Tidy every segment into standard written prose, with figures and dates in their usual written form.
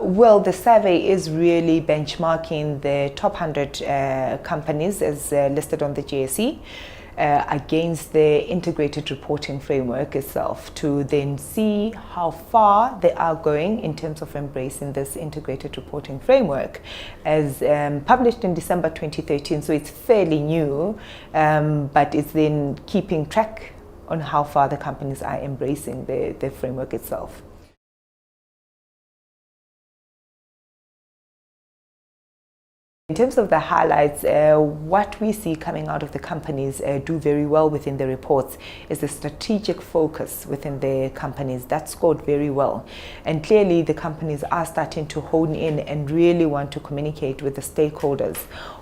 Well, the survey is really benchmarking the top 100 companies as listed on the JSE against the integrated reporting framework itself to then see how far they are going in terms of embracing this integrated reporting framework as published in December 2013. So it's fairly new, but it's then keeping track on how far the companies are embracing the framework itself. In terms of the highlights, what we see coming out of the companies do very well within the reports is the strategic focus within the companies. That scored very well. And clearly the companies are starting to hone in and really want to communicate with the stakeholders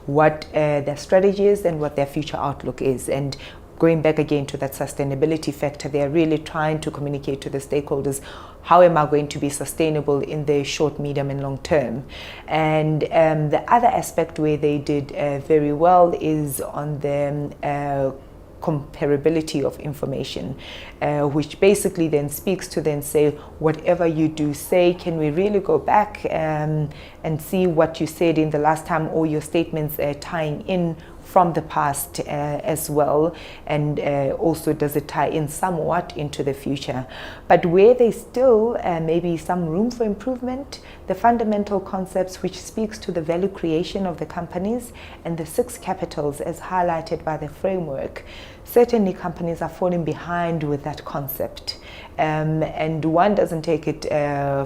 what their strategy is and what their future outlook is. And going back again to that sustainability factor, they are really trying to communicate to the stakeholders, how am I going to be sustainable in the short, medium and long term? And the other aspect where they did very well is on the comparability of information, which basically then speaks to then say, whatever you do say, can we really go back and see what you said in the last time, or your statements tying in from the past as well, and also does it tie in somewhat into the future. But where there's still maybe some room for improvement, the fundamental concepts which speaks to the value creation of the companies and the 6 capitals as highlighted by the framework, certainly companies are falling behind with that concept. And one doesn't take it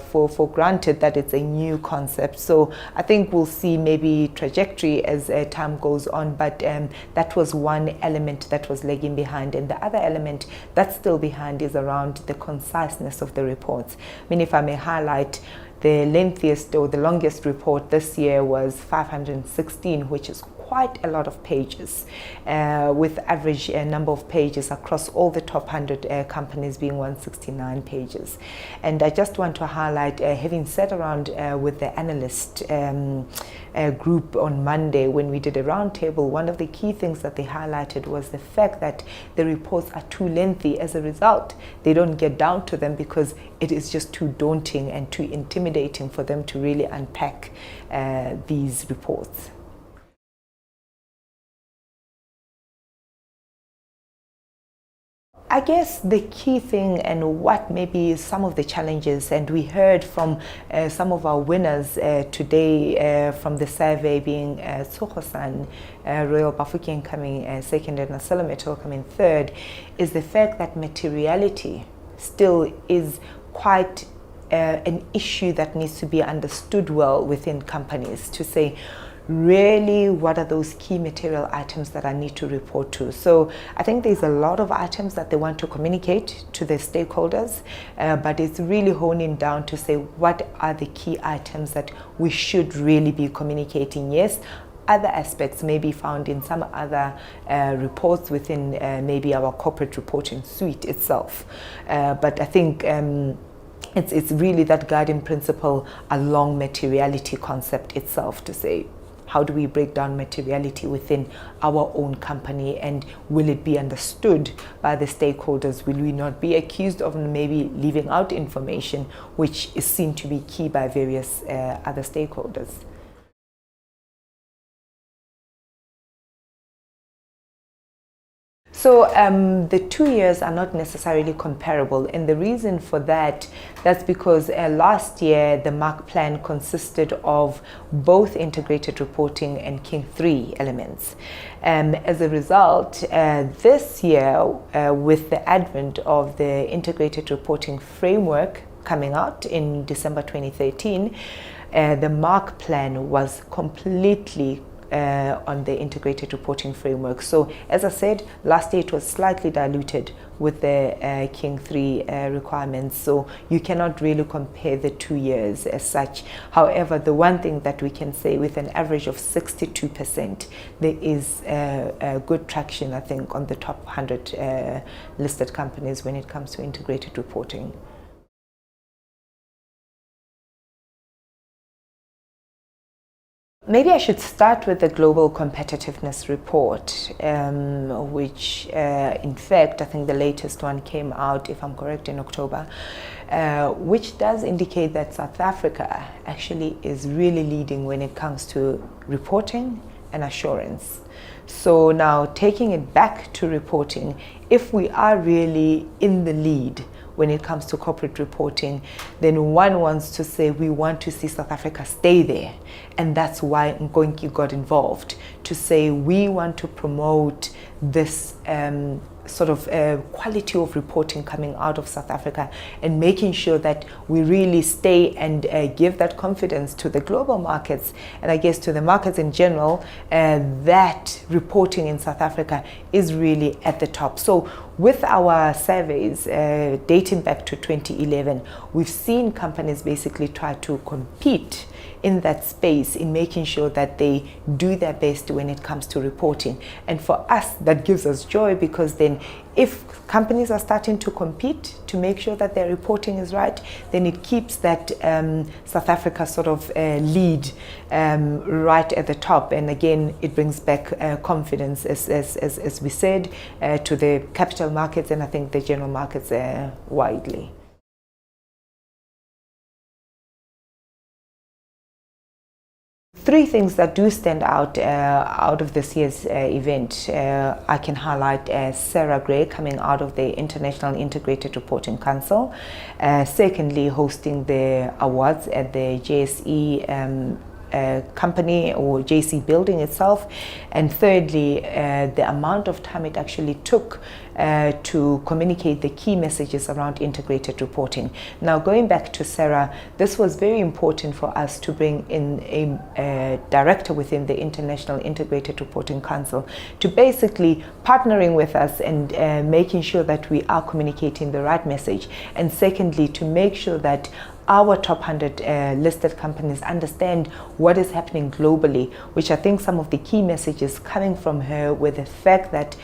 for granted that it's a new concept. So I think we'll see maybe trajectory as time goes on, but that was one element that was lagging behind. And the other element that's still behind is around the conciseness of the reports. I mean, if I may highlight, the lengthiest or the longest report this year was 516, which is quite a lot of pages, with average number of pages across all the top 100 companies being 169 pages. And I just want to highlight, having sat around with the analyst group on Monday when we did a roundtable, one of the key things that they highlighted was the fact that the reports are too lengthy. As a result, they don't get down to them because it is just too daunting and too intimidating for them to really unpack these reports. I guess the key thing and what maybe some of the challenges, and we heard from some of our winners today from the survey being Tsogo-san, Royal Bafokeng coming second and Asolometo coming third, is the fact that materiality still is quite an issue that needs to be understood well within companies to say, really, what are those key material items that I need to report to? So I think there's a lot of items that they want to communicate to their stakeholders, but it's really honing down to say, what are the key items that we should really be communicating? Yes, other aspects may be found in some other reports within maybe our corporate reporting suite itself. But I think it's really that guiding principle along materiality concept itself to say, how do we break down materiality within our own company, and will it be understood by the stakeholders? Will we not be accused of maybe leaving out information which is seen to be key by various other stakeholders? So the 2 years are not necessarily comparable, and the reason for that, that's because last year the MARC plan consisted of both integrated reporting and King 3 elements. As a result, this year, with the advent of the integrated reporting framework coming out in December 2013, the MARC plan was completely on the integrated reporting framework. So as I said, last year it was slightly diluted with the King 3 requirements, so you cannot really compare the 2 years as such. However, the one thing that we can say, with an average of 62%, there is good traction, I think, on the top 100 listed companies when it comes to integrated reporting. Maybe I should start with the Global Competitiveness Report, which in fact, I think the latest one came out, if I'm correct, in October, which does indicate that South Africa actually is really leading when it comes to reporting and assurance. So now taking it back to reporting, if we are really in the lead when it comes to corporate reporting, then one wants to say we want to see South Africa stay there. And that's why Nkonki got involved, to say we want to promote this sort of quality of reporting coming out of South Africa, and making sure that we really stay and give that confidence to the global markets, and I guess to the markets in general, that reporting in South Africa is really at the top. So with our surveys dating back to 2011, we've seen companies basically try to compete in that space, in making sure that they do their best when it comes to reporting. And for us, that gives us joy, because then if companies are starting to compete to make sure that their reporting is right, then it keeps that South Africa sort of lead right at the top. And again, it brings back confidence, as we said, to the capital markets, and I think the general markets widely. Three things that do stand out of this year's event. I can highlight Sarah Gray coming out of the International Integrated Reporting Council. Secondly, hosting the awards at the JSE company or JC building itself, and thirdly, the amount of time it actually took to communicate the key messages around integrated reporting. Now, going back to Sarah, this was very important for us to bring in a director within the International Integrated Reporting Council, to basically partnering with us and making sure that we are communicating the right message, and secondly, to make sure that our top 100 listed companies understand what is happening globally, which I think some of the key messages coming from her were the fact that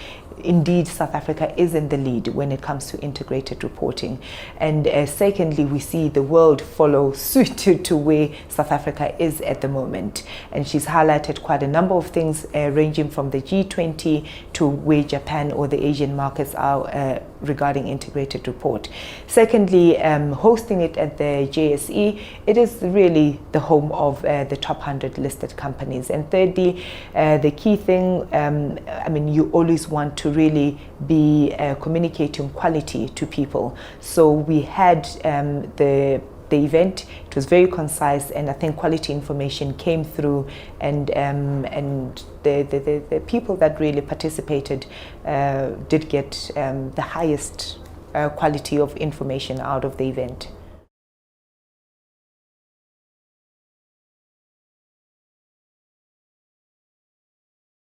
indeed South Africa is in the lead when it comes to integrated reporting. And secondly, we see the world follow suit to where South Africa is at the moment. And she's highlighted quite a number of things ranging from the G20 to where Japan or the Asian markets are regarding integrated report. Secondly, hosting it at the JSE, it is really the home of the top 100 listed companies. And thirdly, the key thing, I mean, you always want to really be communicating quality to people. So we had the event. It was very concise, and I think quality information came through, and the people that really participated did get the highest quality of information out of the event.